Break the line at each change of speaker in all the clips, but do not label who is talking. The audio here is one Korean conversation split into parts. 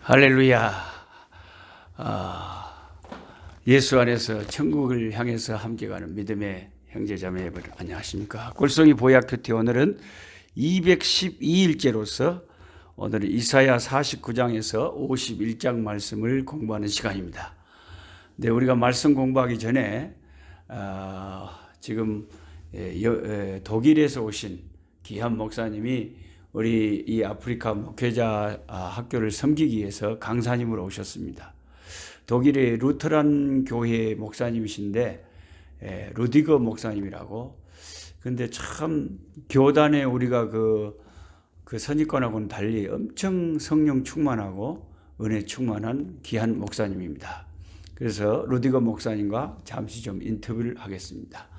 할렐루야. 예수 안에서 천국을 향해서 함께 가는 믿음의 형제자매 여러분 안녕하십니까? 꼴송이 보약큐티 오늘은 212일째로서 오늘은 이사야 49장에서 51장 말씀을 공부하는 시간입니다. 네, 우리가 말씀 공부하기 전에 지금 독일에서 오신 귀한 목사님이 우리 이 아프리카 목회자 학교를 섬기기 위해서 강사님으로 오셨습니다. 독일의 루터란 교회 목사님이신데 루디거 목사님이라고. 근데 참 교단에 우리가 그 선입관하고는 달리 엄청 성령 충만하고 은혜 충만한 귀한 목사님입니다. 그래서 루디거 목사님과 잠시 좀 인터뷰를 하겠습니다.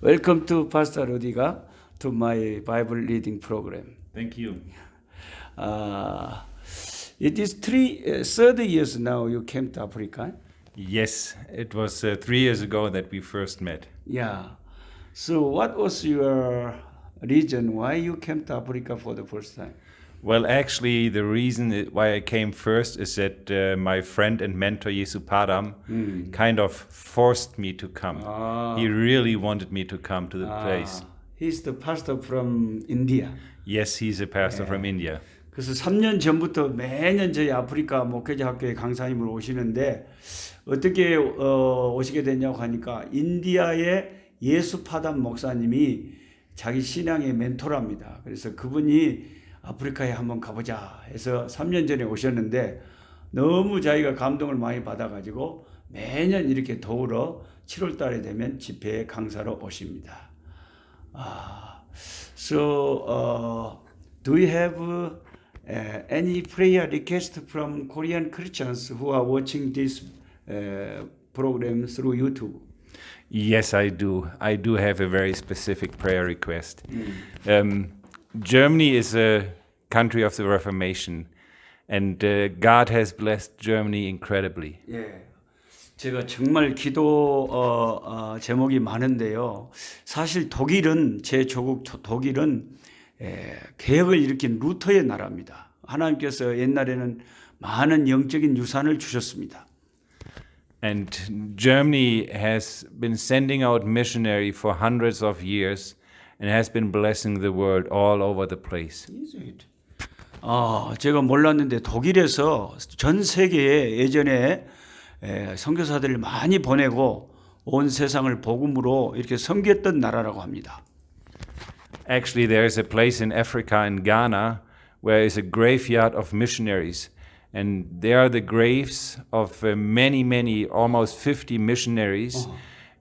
Welcome to Pastor Rudiger to my Bible reading program.
Thank you.
It is third years now you came to Africa.
Yes, it was 3 years ago that we first met.
Yeah. So what was your reason why you came to Africa for the first time?
Well, actually, the reason why I came first is that my friend and mentor Jesu Padam kind of forced me to come. He really wanted me to come to the place.
He's the pastor from India.
Yes, he's a pastor from India.
그래서 3년 전부터 매년 저희 아프리카 목회자 학교에 강사님으로 오시는데 어떻게 오시게 됐냐고 하니까 인디아의 예수 파담 목사님이 자기 신앙의 멘토랍니다. 그래서 그분이 아프리카에 한번 가보자 해서 3년 전에 오셨는데 너무 자기가 감동을 많이 받아가지고 매년 이렇게 더불어 7월 달에 되면 집회에 강사로 오십니다. So, do you have any prayer request from Korean Christians who are watching this program through YouTube?
Yes, I do. I do have a very specific prayer request. Germany is a country of the Reformation, and God has blessed Germany incredibly.
예. 제가 정말 기도 제목이 많은데요. 사실 독일은 제 조국 독일은 개혁을 일으킨 루터의 나라입니다. 하나님께서 옛날에는 많은 영적인 유산을 주셨습니다.
And Germany has been sending out missionary for hundreds of years and has been blessing the world all over the place.
제가 몰랐는데 독일에서 전 세계에 예전에 선교사들을 많이 보내고 온 세상을 복음으로 이렇게 섬겼던 나라라고 합니다.
Actually, there is a place in Africa, in Ghana, where is a graveyard of missionaries. And there are the graves of many, almost 50 missionaries.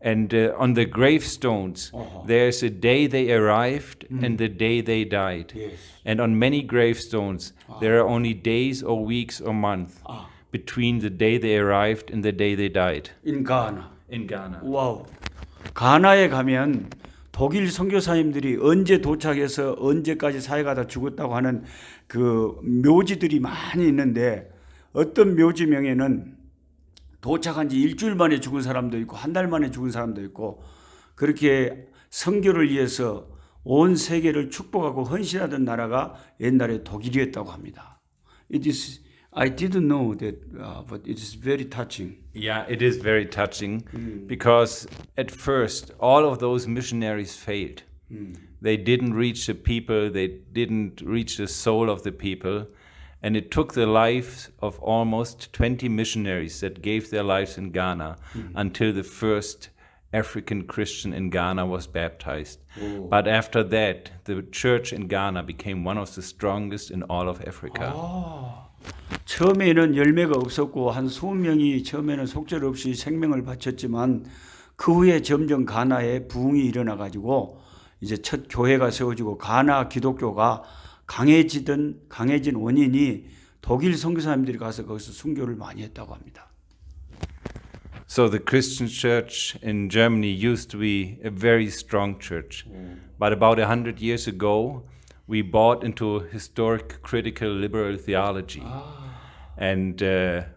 And on the gravestones, there's a day they arrived and the day they died.
Yes.
And on many gravestones, there are only days or weeks or months between the day they arrived and the day they died.
In Ghana.
In Ghana.
와우. 가나에 가면 독일 선교사님들이 언제 도착해서 언제까지 사역하다 죽었다고 하는 그 묘지들이 많이 있는데 어떤 묘지명에는 도착한 지 일주일 만에 죽은 사람도 있고 한 달 만에 죽은 사람도 있고 그렇게 선교를 위해서 온 세계를 축복하고 헌신하던 나라가 옛날에 독일이었다고 합니다. I didn't know that, but it is very touching.
Yeah, it is very touching because at first all of those missionaries failed. They didn't reach the people, they didn't reach the soul of the people, and it took the lives of almost 20 missionaries that gave their lives in Ghana until the first African Christian in Ghana was baptized. But after that, the church in Ghana became one of the strongest in all of Africa.
처음에는 열매가 없었고 한 20명이 처음에는 속절없이 생명을 바쳤지만 그 후에 점점 가나에 부흥이 일어나 가지고 이제 첫 교회가 세워지고 가나 기독교가 강해진 원인이 독일 선교사님들이 가서 거기서 순교를 많이 했다고 합니다.
So the Christian church in Germany used to be a very strong church. But about 100 years ago, we bought into historic critical liberal theology. And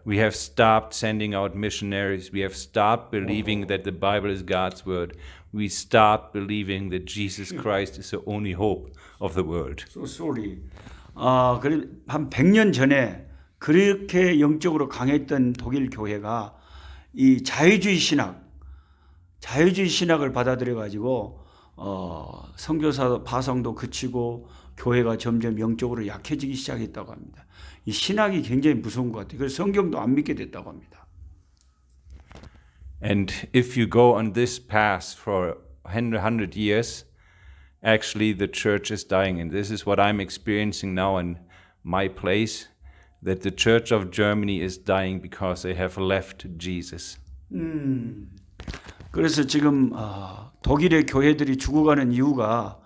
we have stopped sending out missionaries. We have stopped believing that the Bible is God's word. We stopped believing that Jesus Christ is the only hope of the world.
So sorry. 그래 한 100년 전에 그렇게 영적으로 강했던 독일 교회가 이 자유주의 신학을 받아들여 가지고 선교사 파송도 그치고 교회가 점점 영적으로 약해지기 시작했다고 합니다. 이 신학이 굉장히 무서운 것 같아요. 그래서 성경도 안 믿게 됐다고 합니다.
And if you go on this path for 100 years, actually the church is dying. And this is what I'm experiencing now in my place, that the church of Germany is dying because they have left Jesus.
그래서 지금 독일의 교회들이 죽어가는 이유가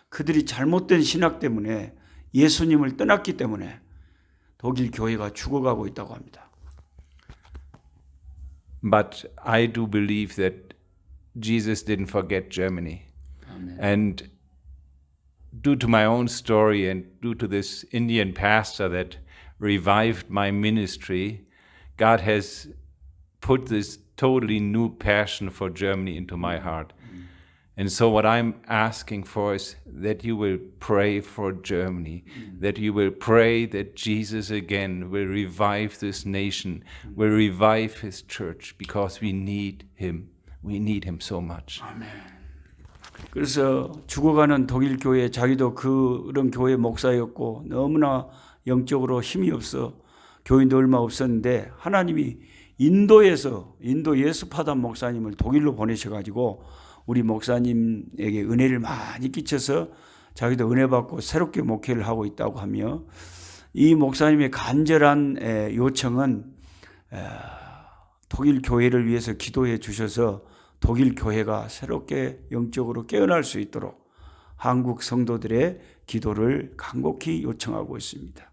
그들이 잘못된 신학 때문에 예수님을 떠났기 때문에 독일 교회가 죽어가고 있다고 합니다.
But I do believe that Jesus didn't forget Germany. And due to my own story and due to this Indian pastor that revived my ministry, God has put this totally new passion for Germany into my heart. And so what I'm asking for is that you will pray for Germany, that you will pray that Jesus again will revive this nation, will revive his church, because we need him. We need him so much.
그래서 죽어가는 독일 교회, 자기도 그런 교회 목사였고 너무나 영적으로 힘이 없어 교인도 얼마 없었는데 하나님이 인도 예수파단 목사님을 독일로 보내셔가지고 우리 목사님에게 은혜를 많이 끼쳐서 자기도 은혜 받고 새롭게 목회를 하고 있다고 하며, 이 목사님의 간절한 요청은 독일 교회를 위해서 기도해 주셔서 독일 교회가 새롭게 영적으로 깨어날 수 있도록 한국 성도들의 기도를 간곡히 요청하고 있습니다.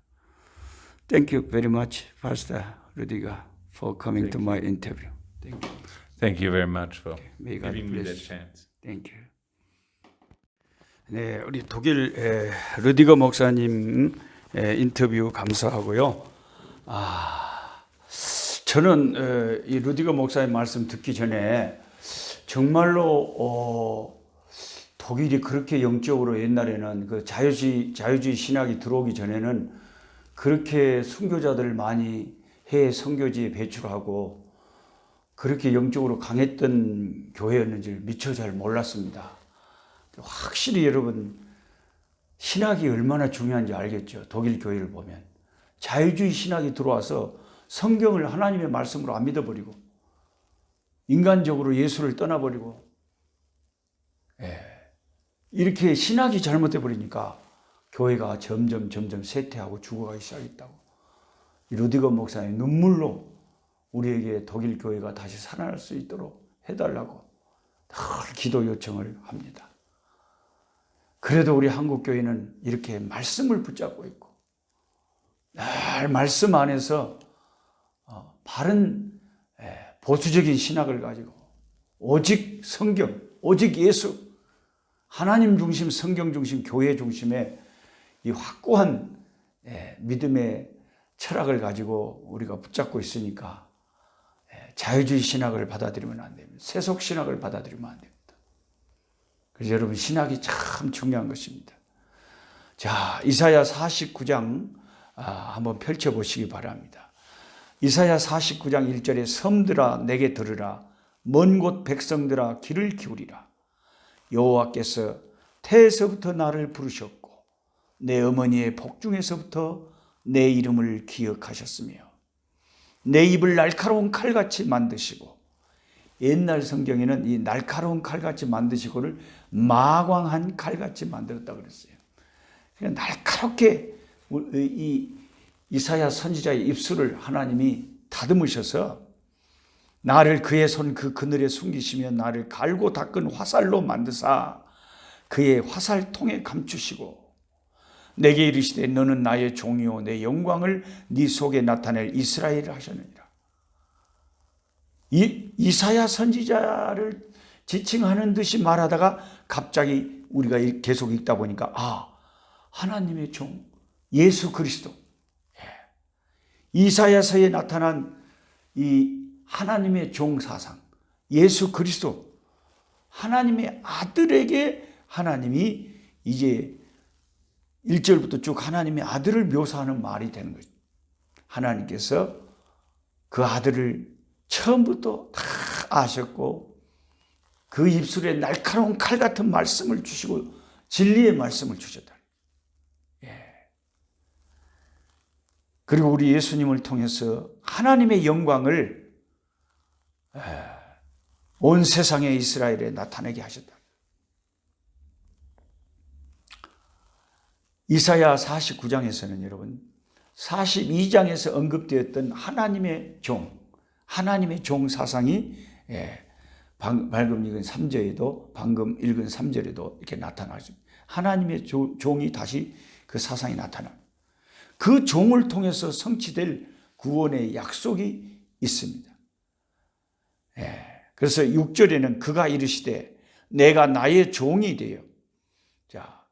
Thank you very much, Pastor Rudiger, for coming to my interview. Thank you.
Thank you very much for
May God
giving me that
bless.
chance.
Thank you. 네, 우리 독일 루디거 목사님 인터뷰 감사하고요. 저는 이 루디거 목사님 말씀 듣기 전에 정말로 독일이 그렇게 영적으로 옛날에는 그 자유주의 신학이 들어오기 전에는 그렇게 선교자들을 많이 해외 선교지에 배출하고 그렇게 영적으로 강했던 교회였는지 미처 잘 몰랐습니다. 확실히 여러분 신학이 얼마나 중요한지 알겠죠. 독일 교회를 보면 자유주의 신학이 들어와서 성경을 하나님의 말씀으로 안 믿어버리고 인간적으로 예수를 떠나버리고 이렇게 신학이 잘못돼 버리니까 교회가 점점 쇠퇴하고 죽어가기 시작했다고. 루디거 목사님 눈물로 우리에게 독일 교회가 다시 살아날 수 있도록 해달라고 늘 기도 요청을 합니다. 그래도 우리 한국 교회는 이렇게 말씀을 붙잡고 있고 늘 말씀 안에서 바른 보수적인 신학을 가지고 오직 성경, 오직 예수, 하나님 중심, 성경 중심, 교회 중심의 이 확고한 믿음의 철학을 가지고 우리가 붙잡고 있으니까 자유주의 신학을 받아들이면 안 됩니다. 세속 신학을 받아들이면 안 됩니다. 그래서 여러분 신학이 참 중요한 것입니다. 자, 이사야 49장 한번 펼쳐보시기 바랍니다. 이사야 49장 1절에 섬들아 내게 들으라, 먼 곳 백성들아 귀를 기울이라. 여호와께서 태에서부터 나를 부르셨고 내 어머니의 복중에서부터 내 이름을 기억하셨으며 내 입을 날카로운 칼같이 만드시고, 옛날 성경에는 이 날카로운 칼같이 만드시고를 마광한 칼같이 만들었다 그랬어요. 그러니까 날카롭게 이 이사야 선지자의 입술을 하나님이 다듬으셔서 나를 그의 손 그 그늘에 숨기시며 나를 갈고 닦은 화살로 만드사 그의 화살통에 감추시고 내게 이르시되 너는 나의 종이요 내 영광을 네 속에 나타낼 이스라엘을 하셨느니라. 이사야 선지자를 지칭하는 듯이 말하다가 갑자기 우리가 계속 읽다 보니까 하나님의 종 예수 그리스도, 이사야서에 나타난 이 하나님의 종 사상 예수 그리스도, 하나님의 아들에게 하나님이 이제 1절부터 쭉 하나님의 아들을 묘사하는 말이 되는 거죠. 하나님께서 그 아들을 처음부터 다 아셨고 그 입술에 날카로운 칼 같은 말씀을 주시고 진리의 말씀을 주셨다. 그리고 우리 예수님을 통해서 하나님의 영광을 온 세상의 이스라엘에 나타내게 하셨다. 이사야 49장에서는 여러분 42장에서 언급되었던 하나님의 종 사상이 방금 읽은 3절에도 방금 읽은 3절에도 이렇게 나타나죠. 하나님의 종이 다시 그 사상이 나타납니다. 그 종을 통해서 성취될 구원의 약속이 있습니다. 그래서 6절에는 그가 이르시되 내가 나의 종이 되어, 자,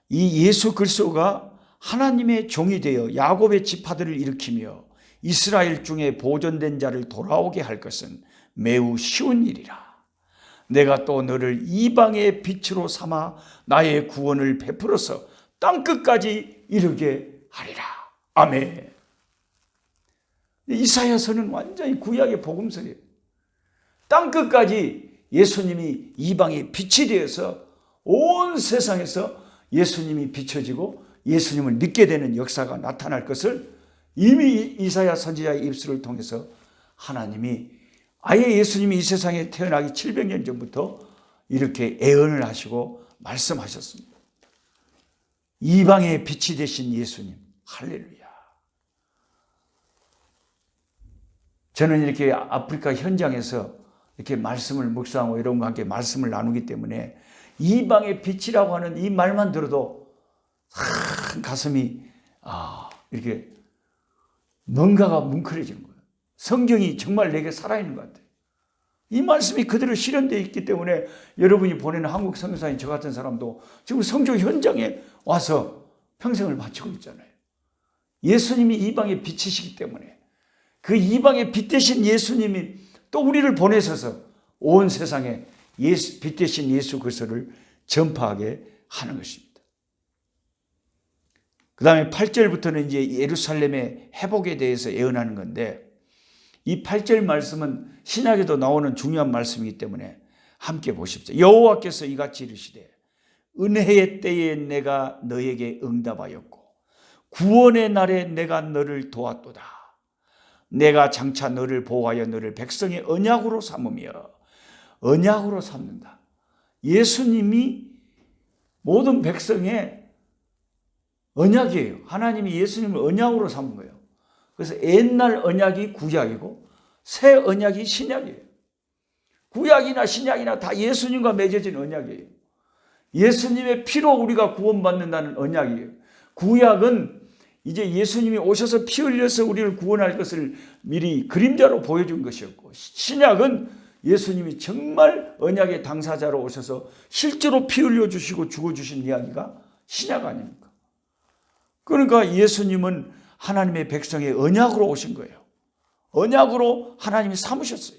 이 예수 그리스도가 하나님의 종이 되어 야곱의 지파들을 일으키며 이스라엘 중에 보존된 자를 돌아오게 할 것은 매우 쉬운 일이라. 내가 또 너를 이방의 빛으로 삼아 나의 구원을 베풀어서 땅끝까지 이르게 하리라. 아멘. 이사야서는 완전히 구약의 복음서예요. 땅끝까지 예수님이 이방의 빛이 되어서 온 세상에서 예수님이 비춰지고 예수님을 믿게 되는 역사가 나타날 것을 이미 이사야 선지자의 입술을 통해서 하나님이 아예 예수님이 이 세상에 태어나기 700년 전부터 이렇게 예언을 하시고 말씀하셨습니다. 이방의 빛이 되신 예수님, 할렐루야. 저는 이렇게 아프리카 현장에서 이렇게 말씀을 묵상하고 여러분과 함께 말씀을 나누기 때문에 이방의 빛이라고 하는 이 말만 들어도 가슴이 이렇게 뭔가가 뭉클해지는 거예요. 성경이 정말 내게 살아있는 것 같아요. 이 말씀이 그대로 실현되어 있기 때문에 여러분이 보내는 한국 선교사인 저 같은 사람도 지금 성교 현장에 와서 평생을 바치고 있잖아요. 예수님이 이방의 빛이시기 때문에 그 이방의 빛 대신 예수님이 또 우리를 보내셔서 온 세상에 빛 대신 예수 그리스도를 전파하게 하는 것입니다. 그 다음에 8절부터는 이제 예루살렘의 회복에 대해서 예언하는 건데 이 8절 말씀은 신약에도 나오는 중요한 말씀이기 때문에 함께 보십시오. 여호와께서 이같이 이르시되 은혜의 때에 내가 너에게 응답하였고 구원의 날에 내가 너를 도왔도다. 내가 장차 너를 보호하여 너를 백성의 언약으로 삼으며 언약으로 삼는다. 예수님이 모든 백성의 언약이에요. 하나님이 예수님을 언약으로 삼은 거예요. 그래서 옛날 언약이 구약이고 새 언약이 신약이에요. 구약이나 신약이나 다 예수님과 맺어진 언약이에요. 예수님의 피로 우리가 구원받는다는 언약이에요. 구약은 이제 예수님이 오셔서 피 흘려서 우리를 구원할 것을 미리 그림자로 보여준 것이었고 신약은 예수님이 정말 언약의 당사자로 오셔서 실제로 피 흘려주시고 죽어주신 이야기가 신약 아닙니까? 그러니까 예수님은 하나님의 백성의 언약으로 오신 거예요. 언약으로 하나님이 삼으셨어요.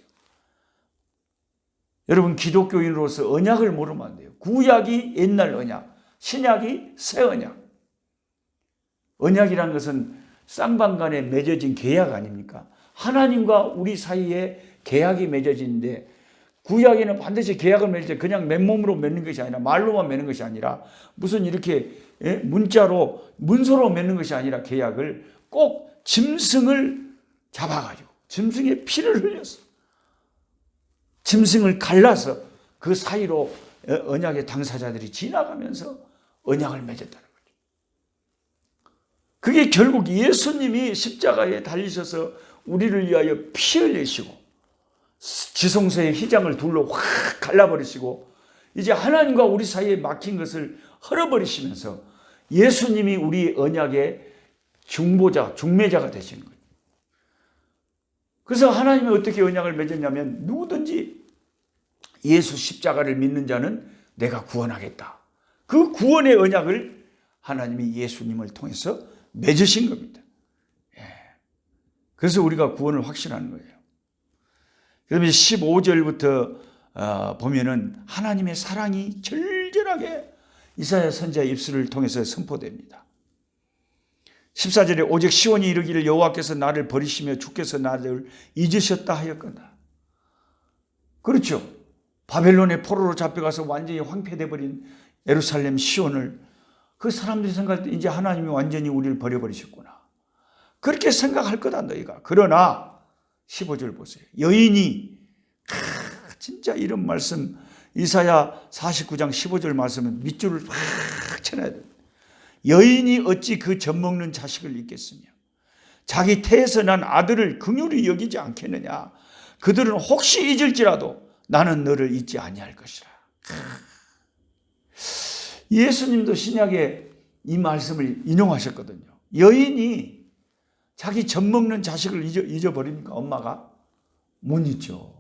여러분 기독교인으로서 언약을 모르면 안 돼요. 구약이 옛날 언약, 신약이 새 언약. 언약이란 것은 쌍방간에 맺어진 계약 아닙니까? 하나님과 우리 사이에 계약이 맺어지는데 구약에는 반드시 계약을 맺을 때 그냥 맨몸으로 맺는 것이 아니라 말로만 맺는 것이 아니라 무슨 이렇게 문자로 문서로 맺는 것이 아니라 계약을 꼭 짐승을 잡아가지고 짐승의 피를 흘려서 짐승을 갈라서 그 사이로 언약의 당사자들이 지나가면서 언약을 맺었다는 거죠. 그게 결국 예수님이 십자가에 달리셔서 우리를 위하여 피 흘리시고 지성소의 휘장을 둘로 확 갈라버리시고 이제 하나님과 우리 사이에 막힌 것을 헐어버리시면서 예수님이 우리 언약의 중보자, 중매자가 되시는 거예요. 그래서 하나님이 어떻게 언약을 맺었냐면 누구든지 예수 십자가를 믿는 자는 내가 구원하겠다. 그 구원의 언약을 하나님이 예수님을 통해서 맺으신 겁니다. 그래서 우리가 구원을 확신하는 거예요. 그다음에 15절부터 보면은 하나님의 사랑이 절절하게 이사야 선지자의 입술을 통해서 선포됩니다. 14절에 오직 시온이 이르기를 여호와께서 나를 버리시며 주께서 나를 잊으셨다 하였거나. 그렇죠. 바벨론의 포로로 잡혀가서 완전히 황폐돼 버린 예루살렘 시온을 그 사람들이 생각할 때 이제 하나님이 완전히 우리를 버려버리셨구나. 그렇게 생각할 거다 너희가. 그러나 15절 보세요. 여인이 진짜 이런 말씀 이사야 49장 15절 말씀은 밑줄을 확 쳐놔야 돼요. 여인이 어찌 그 젖먹는 자식을 잊겠으며 자기 태에서 난 아들을 긍휼히 여기지 않겠느냐. 그들은 혹시 잊을지라도 나는 너를 잊지 아니할 것이라. 예수님도 신약에 이 말씀을 인용하셨거든요. 여인이 자기 젖먹는 자식을 잊어버립니까? 엄마가? 못 잊죠.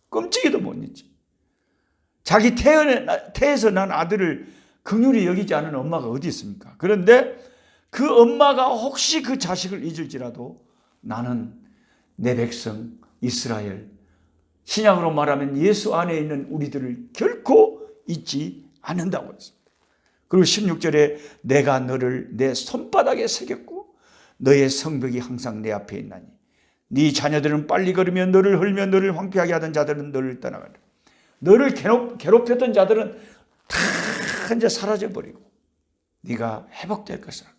끔찍이도 못 잊지. 자기 태에서 난 아들을 긍휼히 여기지 않은 엄마가 어디 있습니까? 그런데 그 엄마가 혹시 그 자식을 잊을지라도 나는 내 백성 이스라엘, 신약으로 말하면 예수 안에 있는 우리들을 결코 잊지 않는다고 했습니다. 그리고 16절에 내가 너를 내 손바닥에 새겼고 너의 성벽이 항상 내 앞에 있나니 네 자녀들은 빨리 걸으며 너를 헐며 너를 황폐하게 하던 자들은 너를 떠나가리라. 너를 괴롭혔던 자들은 다 이제 사라져버리고 네가 회복될 것이라.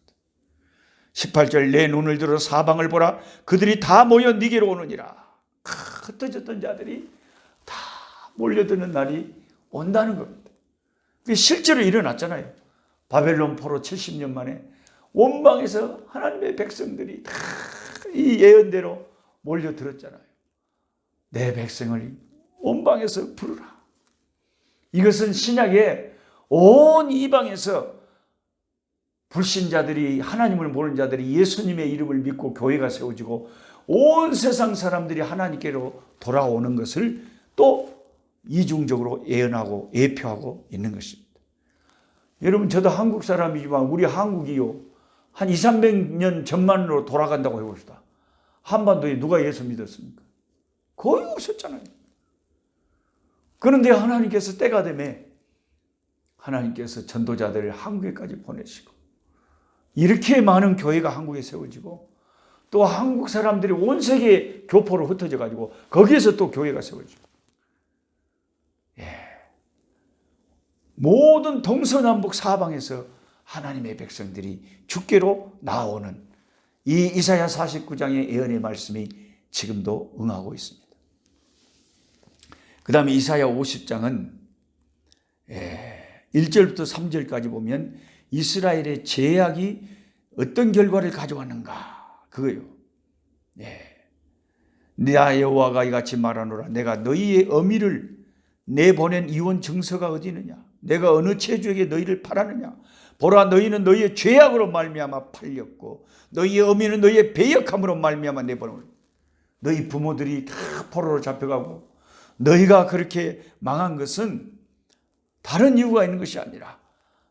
18절 내 눈을 들어 사방을 보라 그들이 다 모여 네게로 오느니라. 흩어졌던 자들이 다 몰려드는 날이 온다는 겁니다. 그게 실제로 일어났잖아요. 바벨론 포로 70년 만에 원방에서 하나님의 백성들이 다 이 예언대로 몰려들었잖아요. 내 백성을 원방에서 부르라. 이것은 신약에 온 이방에서 불신자들이 하나님을 모르는 자들이 예수님의 이름을 믿고 교회가 세워지고 온 세상 사람들이 하나님께로 돌아오는 것을 또 이중적으로 예언하고 예표하고 있는 것입니다. 여러분 저도 한국 사람이지만 우리 한국이요 한 200~300년 전만으로 돌아간다고 해봅시다. 한반도에 누가 예수 믿었습니까? 거의 없었잖아요. 그런데 하나님께서 때가 되면 하나님께서 전도자들을 한국에까지 보내시고 이렇게 많은 교회가 한국에 세워지고 또 한국 사람들이 온 세계에 교포로 흩어져 가지고 거기에서 또 교회가 세워지고 모든 동서남북 사방에서 하나님의 백성들이 주께로 나오는 이 이사야 49장의 예언의 말씀이 지금도 응하고 있습니다. 그 다음에 이사야 50장은 1절부터 3절까지 보면 이스라엘의 죄악이 어떤 결과를 가져왔는가 그거요. 나 여호와가 이같이 말하노라 내가 너희의 어미를 내보낸 이혼 증서가 어디 있느냐 내가 어느 체주에게 너희를 팔았느냐 보라 너희는 너희의 죄악으로 말미암아 팔렸고 너희의 어미는 너희의 배역함으로 말미암아 내보내는 너희 부모들이 다 포로로 잡혀가고 너희가 그렇게 망한 것은 다른 이유가 있는 것이 아니라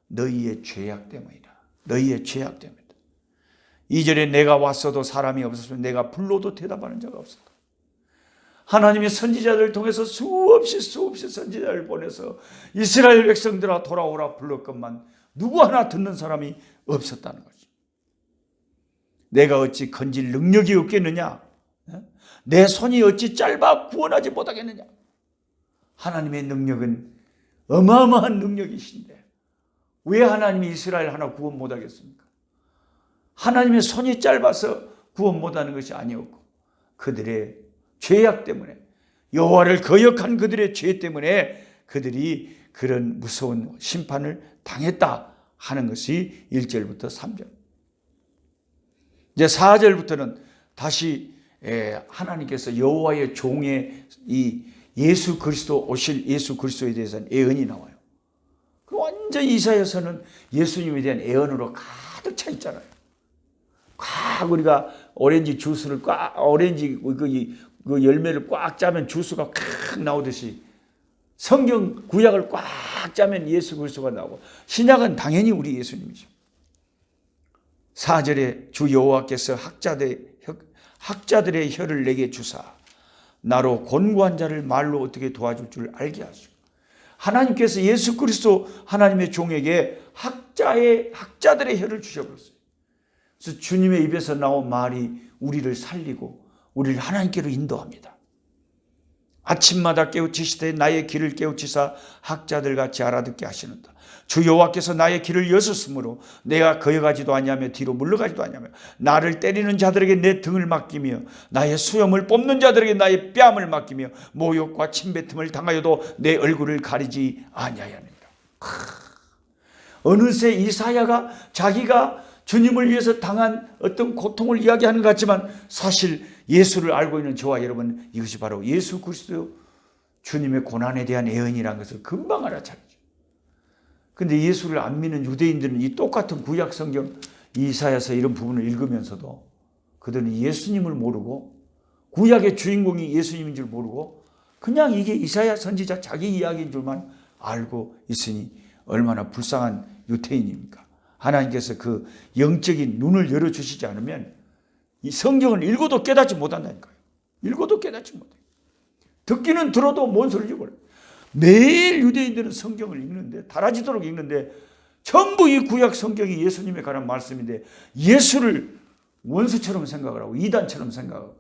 너희의 죄악 때문이다. 너희의 죄악 때문이다. 2절에 내가 왔어도 사람이 없었으면 내가 불러도 대답하는 자가 없었다. 하나님의 선지자들을 통해서 수없이 선지자를 보내서 이스라엘 백성들아 돌아오라 불렀건만 누구 하나 듣는 사람이 없었다는 거죠. 내가 어찌 건질 능력이 없겠느냐? 내 손이 어찌 짧아 구원하지 못하겠느냐? 하나님의 능력은 어마어마한 능력이신데 왜 하나님이 이스라엘 하나 구원 못하겠습니까? 하나님의 손이 짧아서 구원 못하는 것이 아니었고 그들의 죄악 때문에 여호와를 거역한 그들의 죄 때문에 그들이 그런 무서운 심판을 당했다 하는 것이 1절부터 3절. 이제 4절부터는 다시 하나님께서 여호와의 종의 이 예수 그리스도 오실 예수 그리스도에 대해서는 예언이 나와요. 완전히 이사야서는 예수님에 대한 예언으로 가득 차 있잖아요. 꽉 우리가 오렌지 주스를 오렌지 그 열매를 꽉 짜면 주스가 꽉 나오듯이 성경 구약을 꽉 짜면 예수 그리스도가 나오고 신약은 당연히 우리 예수님이죠. 4절에 주 여호와께서 학자들의 혀를 내게 주사 나로 곤고한 자를 말로 어떻게 도와줄 줄 알게 하시고 하나님께서 예수 그리스도 하나님의 종에게 학자들의 혀를 주셔버렸어요. 그래서 주님의 입에서 나온 말이 우리를 살리고 우리를 하나님께로 인도합니다. 아침마다 깨우치시되 나의 길을 깨우치사 학자들 같이 알아듣게 하시는다. 주 여호와께서 나의 길을 여셨으므로 내가 거여가지도 아니하며 뒤로 물러가지도 아니하며 나를 때리는 자들에게 내 등을 맡기며 나의 수염을 뽑는 자들에게 나의 뺨을 맡기며 모욕과 침뱉음을 당하여도 내 얼굴을 가리지 아니하였느니라. 어느새 이사야가 자기가 주님을 위해서 당한 어떤 고통을 이야기하는 것 같지만 사실 예수를 알고 있는 저와 여러분, 이것이 바로 예수 그리스도 주님의 고난에 대한 예언이라는 것을 금방 알아차리죠. 그런데 예수를 안 믿는 유대인들은 이 똑같은 구약 성경 이사야서 이런 부분을 읽으면서도 그들은 예수님을 모르고 구약의 주인공이 예수님인 줄 모르고 그냥 이게 이사야 선지자 자기 이야기인 줄만 알고 있으니 얼마나 불쌍한 유대인입니까? 하나님께서 그 영적인 눈을 열어주시지 않으면 이 성경을 읽어도 깨닫지 못한다니까요. 읽어도 깨닫지 못해요. 듣기는 들어도 뭔 소리인지 몰라요. 매일 유대인들은 성경을 읽는데 달아지도록 읽는데 전부 이 구약 성경이 예수님에 관한 말씀인데 예수를 원수처럼 생각을 하고 이단처럼 생각하고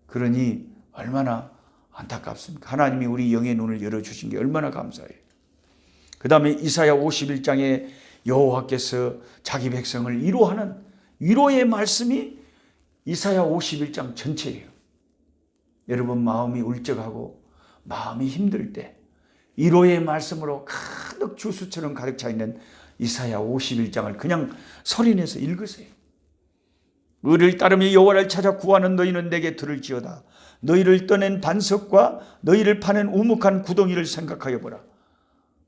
그러니 얼마나 안타깝습니까? 하나님이 우리 영의 눈을 열어주신 게 얼마나 감사해요. 그 다음에 이사야 51장에 여호와께서 자기 백성을 위로하는 위로의 말씀이 이사야 51장 전체예요. 여러분 마음이 울적하고 마음이 힘들 때 위로의 말씀으로 가득 주수처럼 가득 차 있는 이사야 51장을 그냥 소리내서 읽으세요. 의를 따르며 여호와를 찾아 구하는 너희는 내게 들을지어다. 너희를 떠낸 반석과 너희를 파낸 우묵한 구덩이를 생각하여 보라.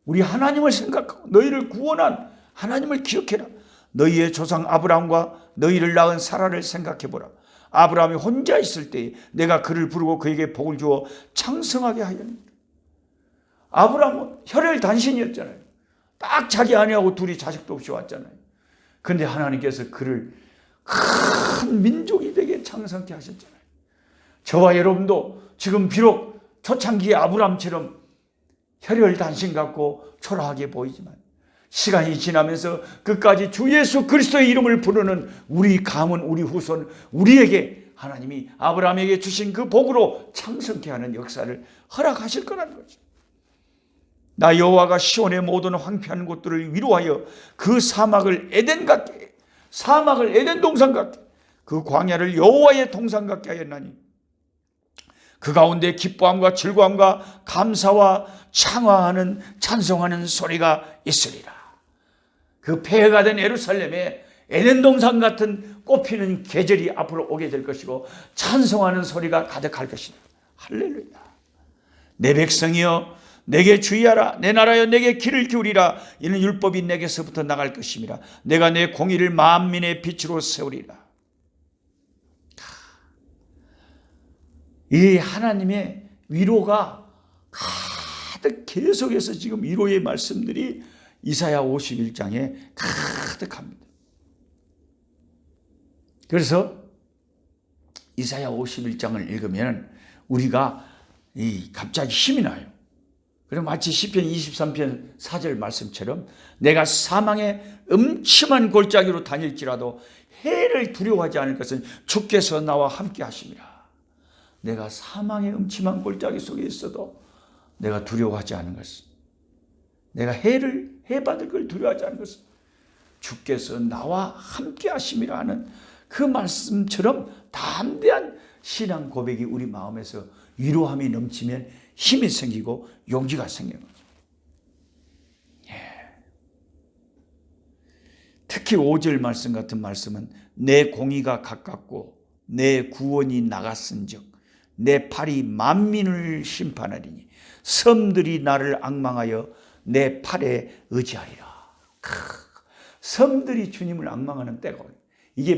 우리 하나님을 생각하고 너희를 구원한 하나님을 기억해라. 너희의 조상 아브라함과 너희를 낳은 사라를 생각해 보라. 아브라함이 혼자 있을 때 내가 그를 부르고 그에게 복을 주어 창성하게 하였느니라. 아브라함은 혈혈단신이었잖아요. 딱 자기 아내하고 둘이 자식도 없이 왔잖아요. 그런데 하나님께서 그를 큰 민족이 되게 창성케 하셨잖아요. 저와 여러분도 지금 비록 초창기의 아브라함처럼 혈혈단신 같고 초라하게 보이지만 시간이 지나면서 끝까지 주 예수 그리스도의 이름을 부르는 우리 가문, 우리 후손, 우리에게 하나님이 아브라함에게 주신 그 복으로 창성케 하는 역사를 허락하실 거라는 거죠. 나 여호와가 시온의 모든 황폐한 곳들을 위로하여 그 사막을 에덴 같게, 사막을 에덴 동산 같게, 그 광야를 여호와의 동산 같게 하였나니 그 가운데 기뻐함과 즐거움과 감사와 창화하는 찬송하는 소리가 있으리라. 그 폐허가 된 예루살렘에 에덴 동산 같은 꽃피는 계절이 앞으로 오게 될 것이고 찬송하는 소리가 가득할 것이다. 할렐루야. 내 백성이여 내게 주의하라. 내 나라여 내게 귀를 기울이라. 이는 율법이 내게서부터 나갈 것임이라. 내가 내 공의를 만민의 빛으로 세우리라. 이 하나님의 위로가 가득 계속해서 지금 위로의 말씀들이 이사야 51장에 가득합니다. 그래서 이사야 51장을 읽으면 우리가 갑자기 힘이 나요. 그럼 마치 시편 23편 4절 말씀처럼 내가 사망의 음침한 골짜기로 다닐지라도 해를 두려워하지 않을 것은 주께서 나와 함께 하심이라. 내가 사망의 음침한 골짜기 속에 있어도 내가 두려워하지 않은 것은, 내가 해 받을 걸 두려워하지 않은 것은 주께서 나와 함께 하심이라 하는 그 말씀처럼 담대한 신앙 고백이 우리 마음에서 위로함이 넘치면 힘이 생기고 용기가 생기는 거죠. 특히 5절 말씀 같은 말씀은 내 공의가 가깝고 내 구원이 나갔은즉 내 팔이 만민을 심판하리니 섬들이 나를 앙망하여 내 팔에 의지하리라. 섬들이 주님을 앙망하는 때가 오니 이게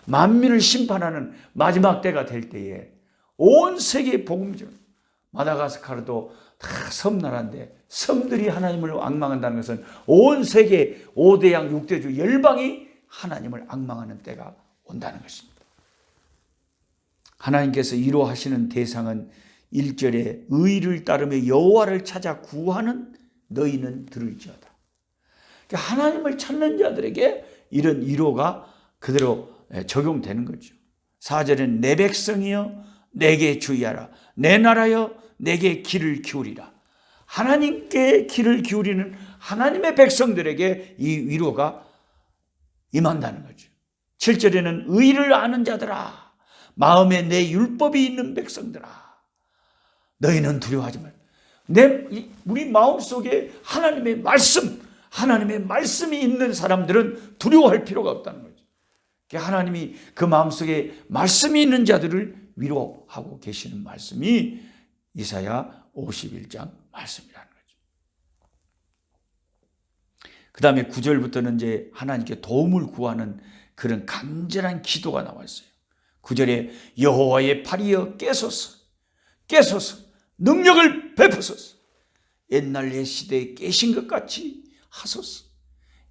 만민을 심판하는 마지막 때가 될 때에 온 세계의 복음전, 마다가스카르도 다 섬나라인데 섬들이 하나님을 앙망한다는 것은 온 세계 5대양 6대주 열방이 하나님을 앙망하는 때가 온다는 것입니다. 하나님께서 위로하시는 대상은 1절에 의를 따르며 여호와를 찾아 구하는 너희는 들을지어다. 하나님을 찾는 자들에게 이런 위로가 그대로 적용되는 거죠. 4절에는 내 백성이여 내게 주의하라. 내 나라여 내게 귀를 기울이라. 하나님께 귀를 기울이는 하나님의 백성들에게 이 위로가 임한다는 거죠. 7절에는 의를 아는 자들아, 마음에 내 율법이 있는 백성들아, 너희는 두려워하지 말라. 우리 마음속에 하나님의 말씀이 있는 사람들은 두려워할 필요가 없다는 거죠. 하나님이 그 마음속에 말씀이 있는 자들을 위로하고 계시는 말씀이 이사야 51장 말씀이라는 거죠. 그 다음에 9절부터는 이제 하나님께 도움을 구하는 그런 간절한 기도가 나와 있어요. 9절에 여호와의 팔이여 깨소서 능력을 베푸소서. 옛날 의 시대에 깨신 것 같이 하소서.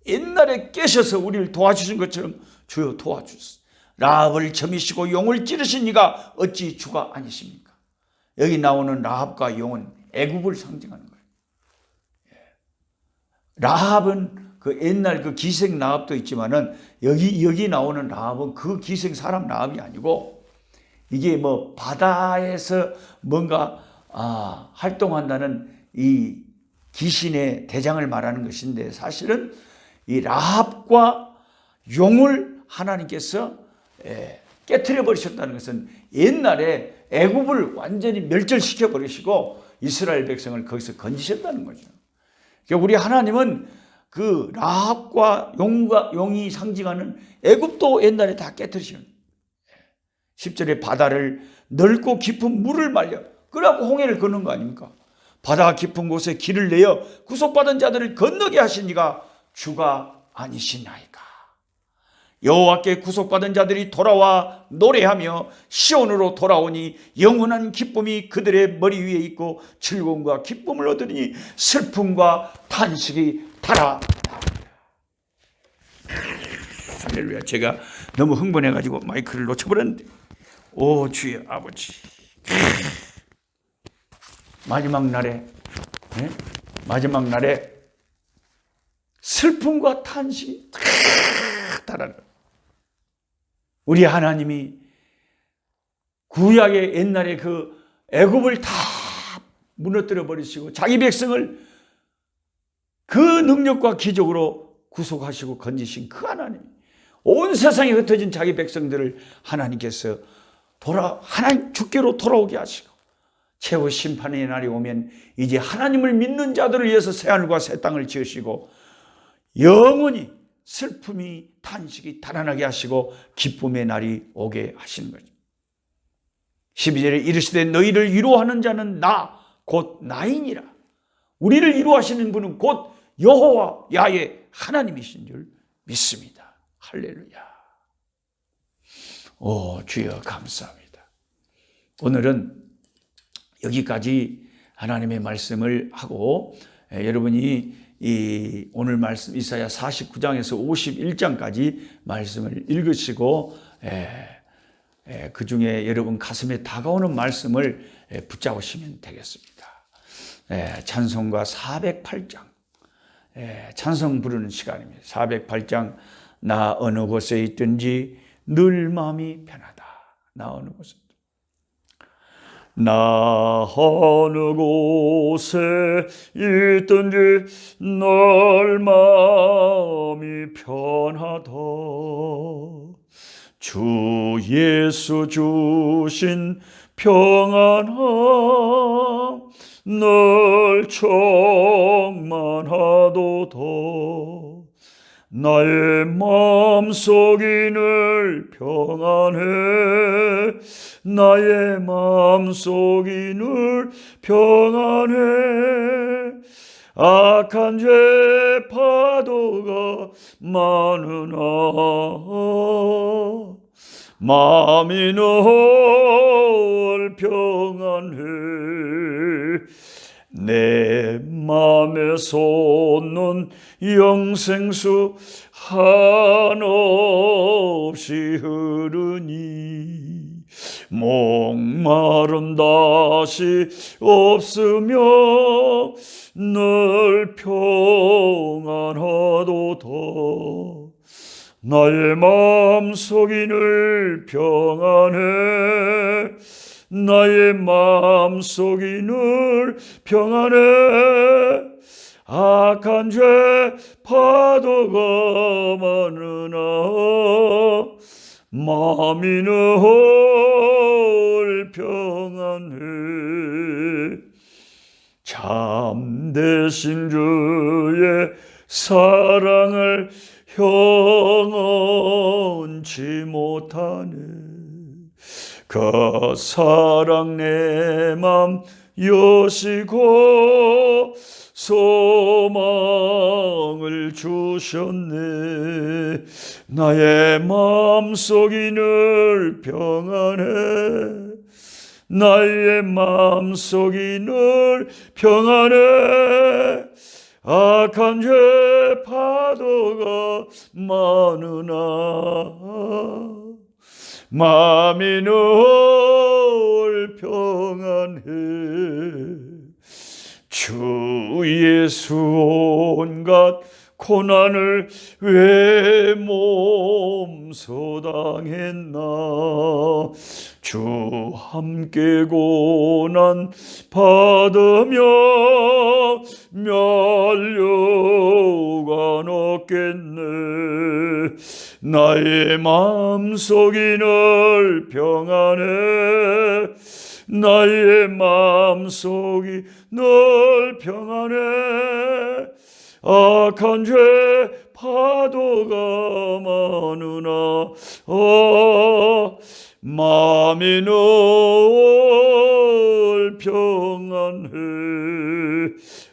옛날에 깨셔서 우리를 도와주신 것처럼 주여 도와주소서. 라합을 점이시고 용을 찌르신 이가 어찌 주가 아니십니까? 여기 나오는 라합과 용은 애굽을 상징하는 거예요. 라합은 그 옛날 그 기생 라합도 있지만은 여기 나오는 라합은 그 기생 사람 라합이 아니고 이게 뭐 바다에서 뭔가 활동한다는 이 귀신의 대장을 말하는 것인데, 사실은 이 라합과 용을 하나님께서 깨트려 버리셨다는 것은 옛날에 애굽을 완전히 멸절시켜 버리시고 이스라엘 백성을 거기서 건지셨다는 거죠. 그러니까 우리 하나님은 그 라합과 용이 상징하는 애굽도 옛날에 다 깨트리시는 10절에 바다를 넓고 깊은 물을 말려 그래갖고 홍해를 걷는 거 아닙니까? 바다 깊은 곳에 길을 내어 구속받은 자들을 건너게 하신 이가 주가 아니시나이까? 여호와께 구속받은 자들이 돌아와 노래하며 시온으로 돌아오니 영원한 기쁨이 그들의 머리 위에 있고 즐거움과 기쁨을 얻으니 슬픔과 탄식이 달아나리라. 할렐루야. 제가 너무 흥분해가지고 마이크를 놓쳐버렸는데, 오 주의 아버지, 마지막 날에 슬픔과 탄식이 달아나리라. 우리 하나님이 구약의 옛날에 그 애굽을 다 무너뜨려 버리시고 자기 백성을 그 능력과 기적으로 구속하시고 건지신 그 하나님, 온 세상에 흩어진 자기 백성들을 하나님께서 하나님 주께로 돌아오게 하시고 최후 심판의 날이 오면 이제 하나님을 믿는 자들을 위해서 새하늘과 새 땅을 지으시고 영원히 슬픔이 탄식이 달아나게 하시고 기쁨의 날이 오게 하시는 거죠. 12절에 이르시되 너희를 위로하는 자는 나 곧 나이니라. 우리를 위로하시는 분은 곧 여호와 야훼 하나님이신 줄 믿습니다. 할렐루야. 오 주여 감사합니다. 오늘은 여기까지 하나님의 말씀을 하고 여러분이 이 오늘 말씀 이사야 49장에서 51장까지 말씀을 읽으시고 그 중에 여러분 가슴에 다가오는 말씀을 붙잡으시면 되겠습니다. 찬송가 408장 찬송 부르는 시간입니다. 408장 나 어느 곳에 있든지 늘 마음이 편하다. 나 어느 곳에 나 어느 곳에 있든지 늘 마음이 편하다. 주 예수 주신 평안함 늘 충만하도다. 나의 마음속이 늘 평안해. 나의 마음속이 늘 평안해. 악한 죄 파도가 많으나 마음이 늘 평안해. 내 맘에 솟는 영생수 한없이 흐르니 목마름 다시 없으며 늘 평안하도다.
나의 마음속이 늘 평안해. 나의 마음속이 늘 평안해. 악한 죄 파도가 많으나 마음이 늘 평안해. 참되신 주의 사랑을 형언치 못하네. 그 사랑 내 맘 여시고 소망을 주셨네. 나의 마음속이 늘 평안해. 나의 마음속이 늘 평안해. 악한 죄 파도가 많으나 마음이 늘 평안해. 주 예수 온갖 고난을 왜 몸소 당했나. 주 함께 고난 받으며 면류관 얻겠네. 나의 마음속이 늘 평안해. 나의 마음속이 늘 평안해. 악한 죄 파도가 많으나 마음이 늘 평안해.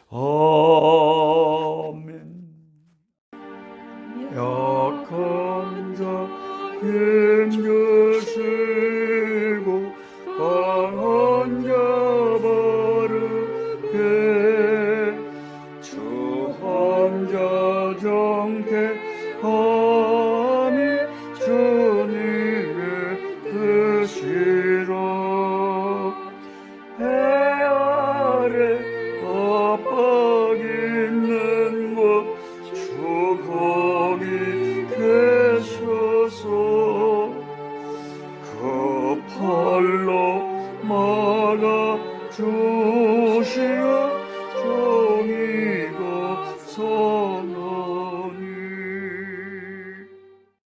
아멘. 약한 자 힘주시고 강한 자 바르게 주 환자 정택함이 주님의 뜻이라. 해 아래 압박 있는 곳 주 거기 계셔서 그 팔로 막아 주시어 정의가 선하.